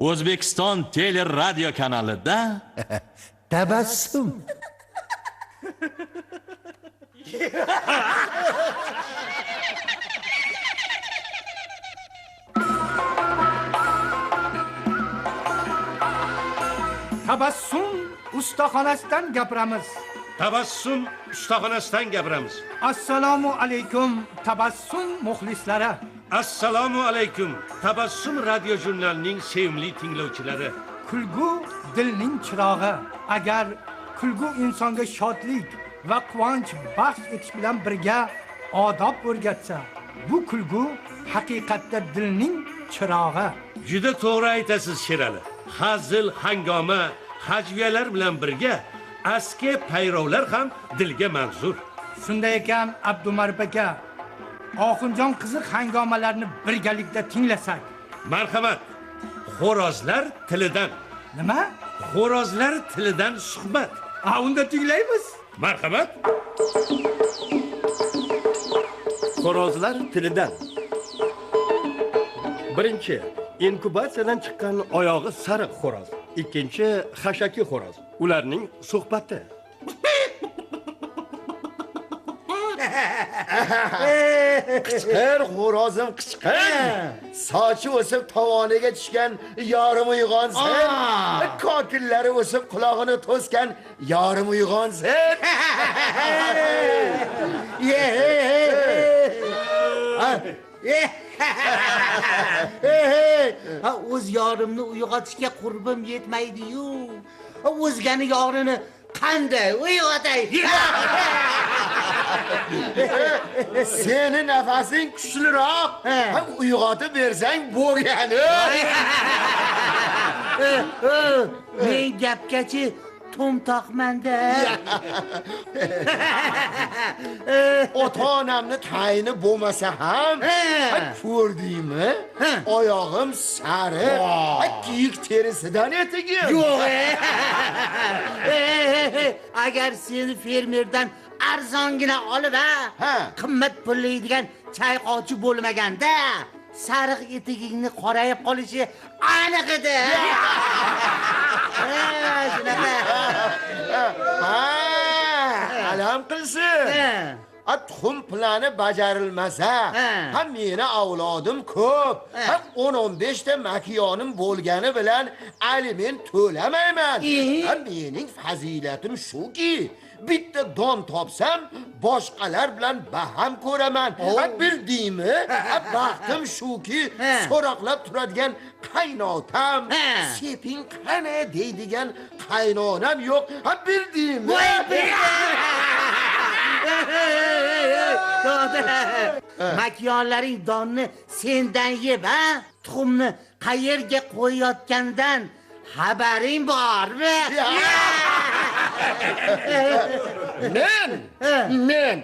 O'zbekiston teleradio kanalida Tabassum. Tabassum ustaxonasidan gapiramiz. Tabassum ustaxonasidan gapiramiz. Assalomu alaykum tabassum muxlislari. Assalomu alaykum. Tabassum radio jurnalining sevimli tinglovchilari. Kulgu dilning chirog'i. Agar kulgu insonga shodlik va quvonch baxsh etish bilan birga odob o'rgatsa, bu kulgu haqiqatda dilning chirog'i. Juda to'g'ri aytasiz Sherali. Hazil, hangoma, hajviyalar bilan birga aski payrovlar ham dilga manzur. Shunday ekan Abdumarib aka, Oxunjon qiziq hangomalarni birgalikda tinglasak. Marhamat. Xo'rozlar tilidan. Nima? Xo'rozlar tilidan suhbat. Unda tinglaymiz. Marhamat. Xo'rozlar tilidan. Birinchi, inkubatsiyadan chiqqan oyog'i sariq xo'roz. Ikkinchi, xashaki xo'roz. Ularning suhbati. Qichqir xo'rozim qichqir. Sochi o'sib tovoniga tushgan yorim uyg'onsin. Kokillari o'sib qulog'ini to'sgan yorim uyg'onsin. O'z yorimni uyg'otishga qurbim yetmaydi-yu. O'zgani yorini qanday uyg'otay? Seni nafasing kuchliroq. Uyg'otib bersang bo'lgani. Men gapgachi to'mtoqmanda. Ota-onamni tayini bo'lmasa ham, ko'rdingmi? Oyog'im sariq. Kiyik terisidan etigim. Yo'q. Agar seni fermerdan arzongina olib, qimmat pullaydigan chayqovchi bo'lmaganda, sariq etigingni qorayib qolishi aniq edi. Alam qilsin. Tuxum plani bajarilmasa, ham meni avlodim ko'p. Ham 10-15 ta makiyonim bo'lgani bilan aliment to'lamayman. Ham mening fazilatim shuki, bitta don topsam, boshqalar bilan baham ko'raman. Bildingmi? Baxtim shuki, so'roqlab turadigan qaynotam, seping qani deydigan qaynonam yo'q. Bildingmi? Makiyonlaring donni sendan yeb, tuxumni qayerga qo'yayotgandan xabaring bormi? Men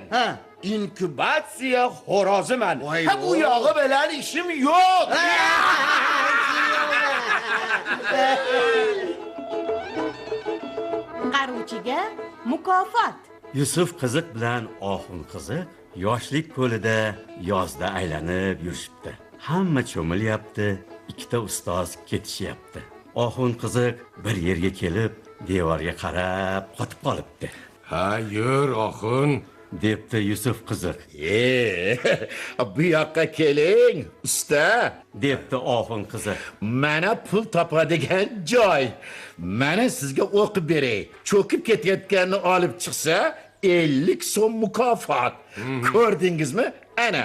inkubatsiya xo'roziman. Bu yog'i bilan ishim yo'q. Qaruvchiga mukofot. Yusuf qiziq bilan Oxun qiziq yoshlik ko'lida yozda aylanib yurishibdi. Hamma cho'milyapti, ikkita ustoz ketishyapti. Oxun qiziq bir yerga kelib, devorga qarab qotib qolibdi. Ha, yur Oxun, debdi Yusuf qiziq. Bu yoqqa keling, usta, debdi Oxun qiziq. Mana pul topadigan joy. Mana sizga o'qib beray. Cho'kib ketayotganini olib chiqsa, 50 so'm mukofot. Ko'rdingizmi? Ana.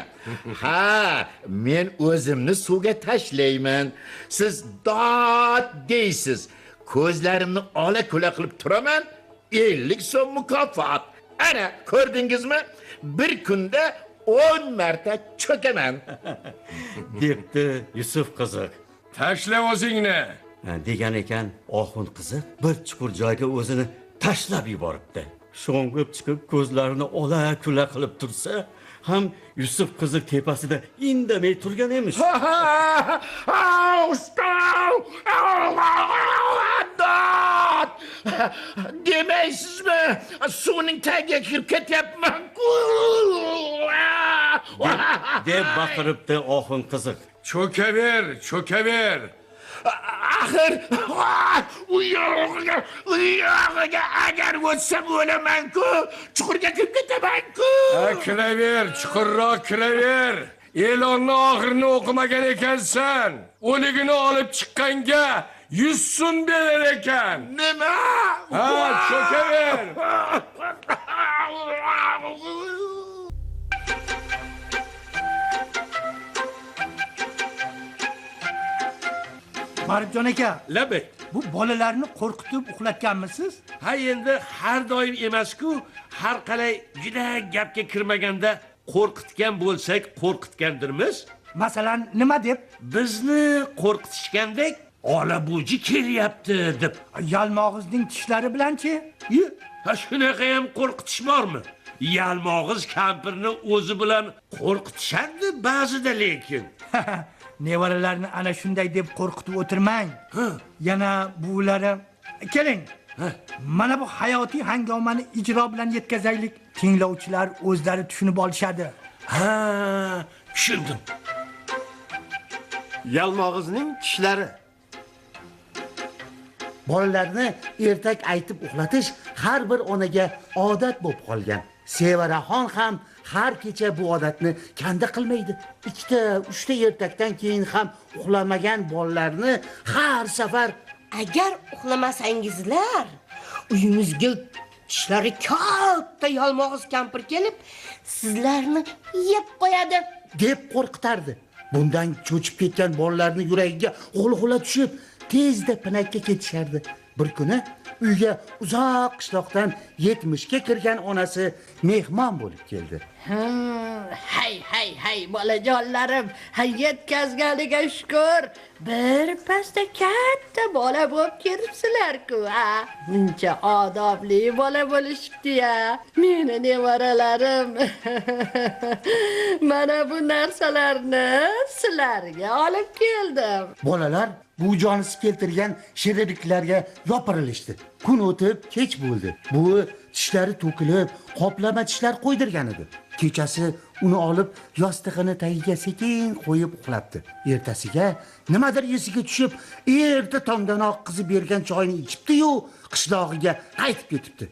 Ha, men o'zimni suvga tashlayman. Siz dod deysiz. Ko'zlarimni ola-kula qilib turaman. 50 so'm mukofot. Ana, ko'rdingizmi? Bir kunda 10 marta cho'kaman. debdi Yusuf qiziq. Tashla o'zingni. Degan ekan, Oxun qiziq bir chuqur joyga o'zini tashlab yuboribdi. Sho'ng'ib chiqib ko'zlarini ola-kula qilib tursa, ham Yusuf qiziq tepasida indamay turgan emish. Usta! Demaysizmi? Suvning tagiga kirib ketyapman. deb baqiribdi Oxun qiziq. Cho'kaver. axir u yog'iga agar o'tsam o'laman-ku, chuqurga kirib ketaman-ku. Kiraver, chuqurroq kiraver. E'lonni oxirini o'qimagan ekansan. O'ligini olib chiqqanga 100 so'm berar ekan. Nima? Ha, cho'kaver. Maribjon aka, Labay. bu bolalarni qo'rqitib uxlatganmisiz? Ha endi har doim emas-ku, har qalay juda gapga kirmaganda qo'rqitgan bo'lsak qo'rqitgandirmiz. Masalan, nima deb? Bizni qo'rqitishgandek olabuji kelyapti deb. Yalmog'izning tishlari bilan-chi? Ha shunaqa ham qo'rqitish bormi? Yalmog'iz kampirni o'zi bilan qo'rqitishadi ba'zida lekin. Nevaralarni ana shunday deb qo'rqitib o'tirmang. Yana buvilari, keling. Mana bu hayotiy hangomani ijro bilan yetkazaylik. Tinglovchilar o'zlari tushunib olishadi. Ha, tushundim. Yalmog'izning tishlari. Bolalarni ertak aytib uxlatish har bir onaga odat bo'lib qolgan. Sevaraxon ham har kecha bu odatni kanda qilmaydi. 2-3 ertakdan keyin ham uxlamagan bolalarni har safar Agar uxlamasangizlar, uyimizga tishlari katta yalmog'iz kampir kelib, sizlarni yeb qo'yadi deb qo'rqitardi. Bundan cho'chib ketgan bolalarning yuragiga g'ulg'ula tushib, tezda pinakka ketishardi. Bir kuni uyga uzoq qishloqdan 70 ga kirgan onasi mehmon bo'lib keldi. Hay bolajonlarim, yetkazganiga shukr. Bir pasda katta bola bo'lib kelibsizlar-ku, ha. Buncha odobli bola bo'lishibdi-ya. Meni nevaralarim. Mana bu narsalarni sizlarga olib keldim. Bolalar bu jonisi keltirgan shirinliklarga yopirilishdi. Kun o'tib kech bo'ldi. Bu tishlari to'kilib, qoplama tishlar qo'ydirgan edi. Kechasi uni olib yostig'ini tagiga sekin qo'yib uxlatdi. Ertasiga nimadir esiga tushib, erta tongdanoq qizib bergan choyni ichibdi-yu, qishlog'iga qaytib ketibdi.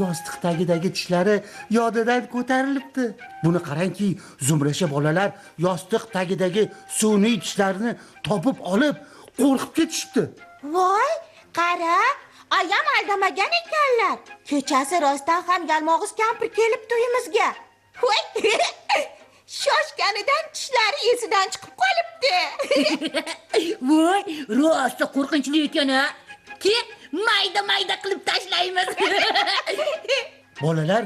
Yostiq tagidagi tishlari yodidan ko'tarilibdi. Buni qarangki, zumrasha bolalar yostiq tagidagi sun'iy tishlarni topib olib, qo'rqib ketishibdi. Voy, qara, ayam aldamagan ekanlar. Kechasi rostdan ham yalmog'iz kampir kelibdi uyimizga. Voy, shoshganidan tishlari esidan chiqib qolibdi. Voy, rosta qo'rqinchli ekan-a. Keyin mayda qilib tashlaymiz. Bolalar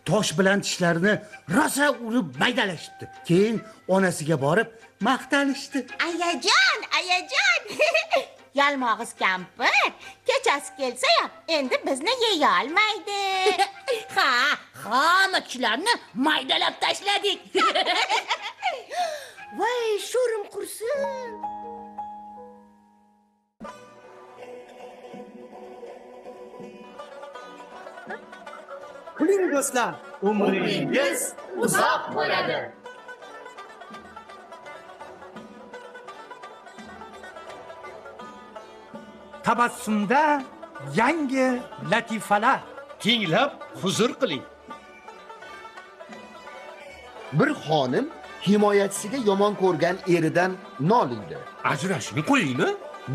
tosh bilan tishlarini rosa urib maydalashibdi. Keyin onasiga borib maqtanishdi. Ayajon. Yalmog'iz kampir kechasi kelsa ham endi bizni yeya olmaydi. Hamma kishilarni maydalab tashladik. Voy, sho'rim qursin. Kuling do'stlar, Umringiz uzoq bo'ladi. tabassumda yangi latifalar. Tinglab huzur qiling. Bir xonim himoyachisiga yomon ko'rgan eridan noliydi. Ajrashni qo'yingmi?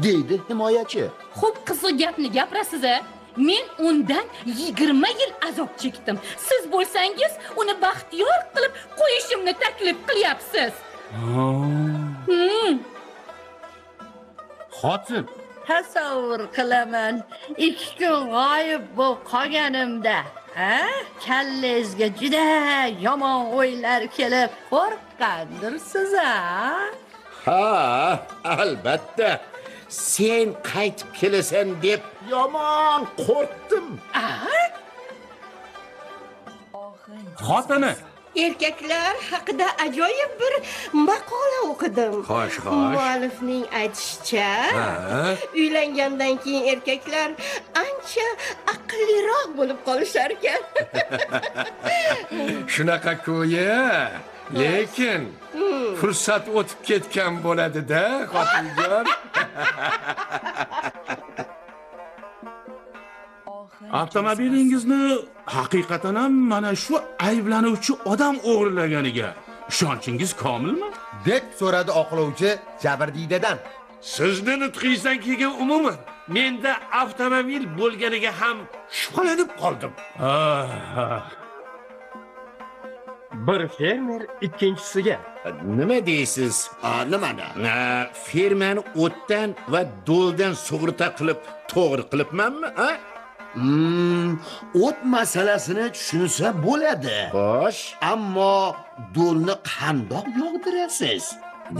Deydi himoyachi. Xo'p, qiziq gapni gapirasiz-a? Men undan 20 yil azob chekdim. Siz bo'lsangiz, uni baxtiyor qilib qo'yishimni taklif qilyapsiz. Xotin, Tasavvur qilaman, 2 kun g'oyib bo'lib qolganimda, kallangizga juda yomon o'ylar kelib qo'rqqandirsiz-a? Ha, albatta. Sen qaytib kelasan deb yomon qo'rqdim. xotini. Erkaklar haqida ajoyib bir maqola o'qidim. Xo'sh. Muallifning aytishicha, uylangandan keyin erkaklar ancha aqlliroq bo'lib qolishar ekan. Shunaqa ko'yi. Lekin fursat o'tib ketgan bo'ladi-da, xotinjon. Avtomobilingizni haqiqatan ham mana shu ayblanuvchi odam o'g'irlaganiga ishonchingiz komilmi? deb so'radi oqlovchi jabrdiydadan. Sizni nutqingizdan keyin umuman menda avtomobil bo'lganiga ham shubhalanib qoldim. Bir fermer ikkinchisiga. Nima deysiz? Nimani? Fermani o'tdan va do'ldan sug'urta qilib, to'g'ri qilibmanmi? O't masalasini tushunsa bo'ladi. Xo'sh, Ammo do'lni qandoq yog'dirasiz?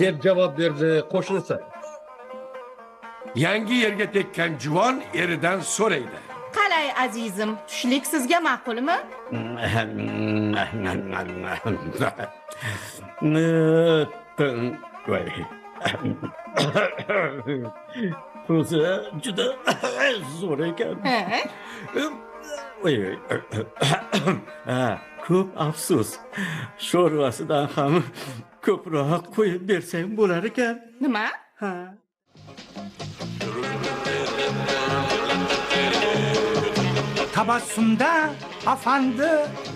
deb javob berdi qo'shnisi. Yangi yerga tekkan juvon eridan so'raydi. Qalay azizim, tushlik sizga ma'qulmi? O'zi juda zo'r ekan. Ko'p afsus. Sho'rvasidan ham ko'proq qo'yib bersang bo'lar ekan. Nima? Tabassumda afandi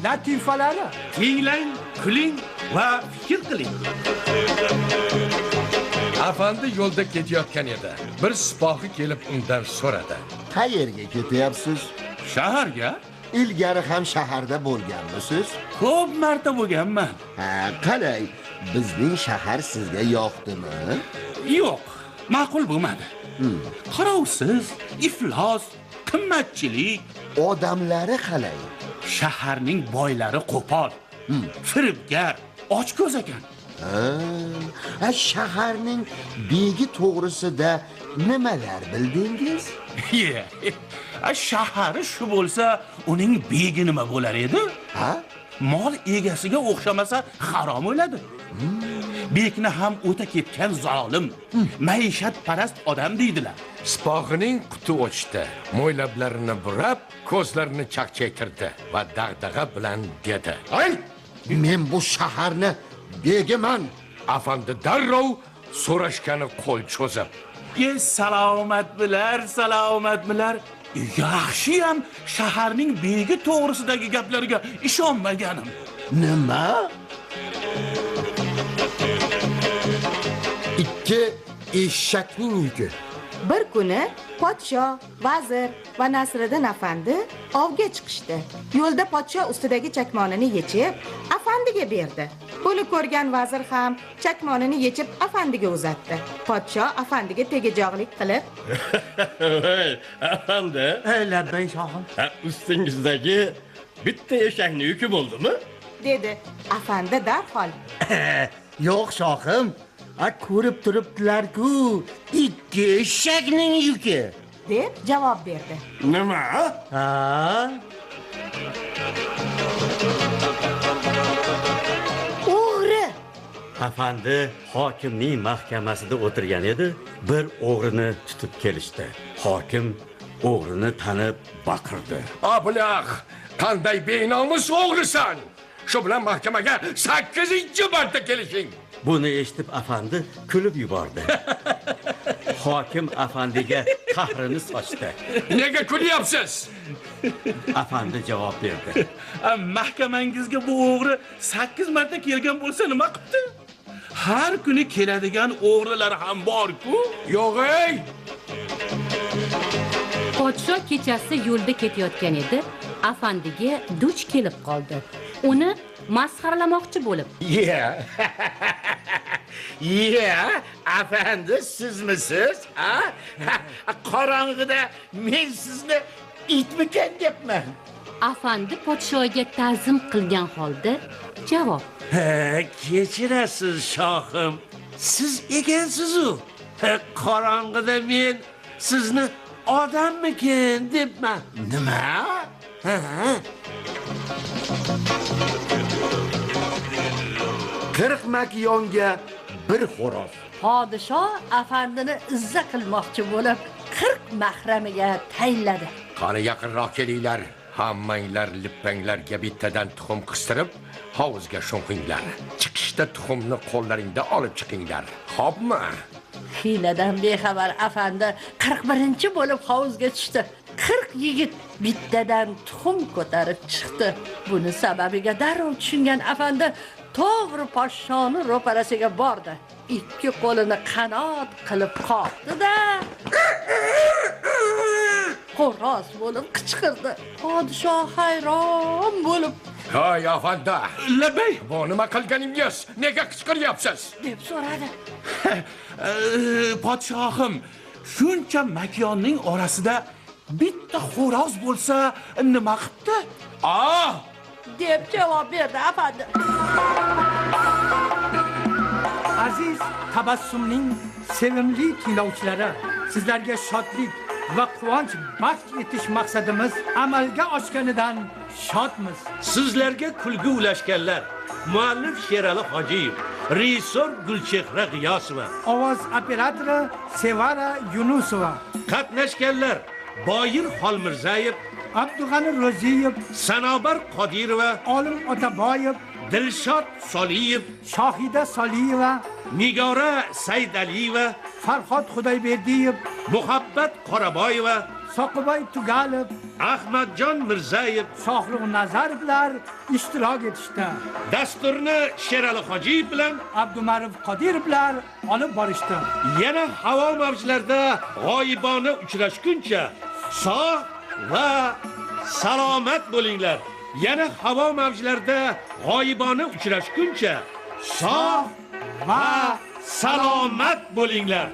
latifalari. Tinglang, kuling va fikr qiling. Afandi yo'lda ketayotgan edi. Bir sipohi kelib undan so'radi. Qayerga ketyapsiz? Shaharga Ilgari ham shaharda bo'lganmisiz? ko'p marta bo'lganman. Qalay, bizning shahar sizga yoqdimi? Yo'q, ma'qul bo'lmadi. Qarovsiz, iflos, qimmatchilik. Odamlari qalay? Shaharning boylari qo'pol, firibgar, ochko'z ekan. Shaharning begi to'g'risida nimalar bildingiz? Shahari shu bo'lsa, uning begi nima bo'lar edi? Mol egasiga o'xshamasa harom o'ladi. Bekni ham o'ta ketgan zolim, maishat parast odam deydilar. Sipohining quti o'chdi. Mo'ylablarini burab, ko'zlarini chaqchaytirdi va dag'dag'a bilan dedi: "Ay, men bu shaharni begiman." Afandi darrov so'rashgani qo'l cho'zib: Salomat bilar. Yaxshi ham shaharning begi to'g'risidagi gaplarga ishonmaganim. Nima? Ikki eshakning yuki. Bir kuni podsho, vazir va Nasriddin afandi ovga chiqishdi. Yo'lda podsho ustidagi chakmonini yechib, afandiga berdi. Buni ko'rgan vazir ham chakmonini yechib afandiga uzatdi. Podsho afandiga tegajog'lik qilib: Afandi, Labbay shohim. ustingizdagi bitta eshakni yuki bo'ldimi? dedi. Afandi darhol: Yo'q shohim. Ko'rib turibdilar-ku, ikki eshakning yuki. deb javob berdi. Nima? O'g'ri! Afandi hokimning mahkamasida o'tirgan edi, bir o'g'rini tutib kelishdi. Hokim o'g'rini tanib baqirdi. "Ablah, qanday benomus o'g'risan? Shu bilan mahkamaga 8-marta kelishing." Buni eshitib afandi kulib yubordi. Hokim afandiga qahrini sochdi. "Nega kulyapsiz?" Afandi javob berdi. Mahkamangizga bu o'g'ri 8 marta kelgan bo'lsa nima qildi? Har kuni keladigan o'g'rilar ham bor-ku. "Yo'q ey, Podsho kechasi yo'lda ketayotgan edi, afandiga duch kelib qoldi. Uni masxaralamoqchi bo'lib: afandi sizmisiz? Qorong'ida men sizni itmikan debman." Afandi podshoga ta'zim qilgan holda javob: Kechirasiz shohim. Siz ekansiz-ku. Qorong'ida men sizni odammikin debman. Nima? Qirq makiyonga bir xo'roz. Podsho afandini izza qilmoqchi bo'lib 40 mahramiga tayinladi. qani yaqinroq kelinglar. Hammanglar lippanglarga bittadan tuxum qistirib, hovuzga sho'nginglar. Chiqishda tuxumni qo'llaringda olib chiqinglar. Xo'pmi? Hiyladan bexabar afandi 41-bo'lib hovuzga tushdi. 40 yigit bittadan tuxum ko'tarib chiqdi. Buni sababiga darrov tushungan afandi to'g'ri podshoni ro'parasiga bordi. Ikki qo'lini qanot qilib qoqdi-da, xo'roz bo'lib qichqirdi. Podshoh hayron bo'lib, Hay afandi, Labay. bu nima qilganingiz? Nega qichqiryapsiz? deb so'radi. Podshohim, shuncha makonning orasida bitta xo'roz bo'lsa nima qilibdi? deb javob berdi afandi. Aziz tabassumning sevimli tinglovchilari, sizlarga shodlik va quvonch baxsh etish maqsadimiz amalga oshganidan shodmiz. Sizlarga kulgu ulashganlar muallif Sherali Hojiyev, rejissor Gulchehra G'iyosova, Ovoz operatori Sevara Yunusova, qatnashganlar Boyir Xolmirzayev, Abdug'ani Ro'ziyev, Sanobar Qodirova, Olim Otaboyev, Dilshod Soliyev, Shohida Soliyeva, Nigora Saidaliyeva, Farhod Xudoyberdiyev, Muhabbat Qoraboyeva, Soqibay Tugalov, Ahmadjon Mirzayev. Shohruh Nazarovlar ishtirok etishdi. Dasturni Sherali Hojiyev bilan Abdumarif Qodirovlar olib borishdi. yana havo mavjlarida g'oyibona uchrashguncha sog' va salomat bo'linglar. Yana havo mavjlarida g'oyibona uchrashguncha sog' va salomat bo'linglar.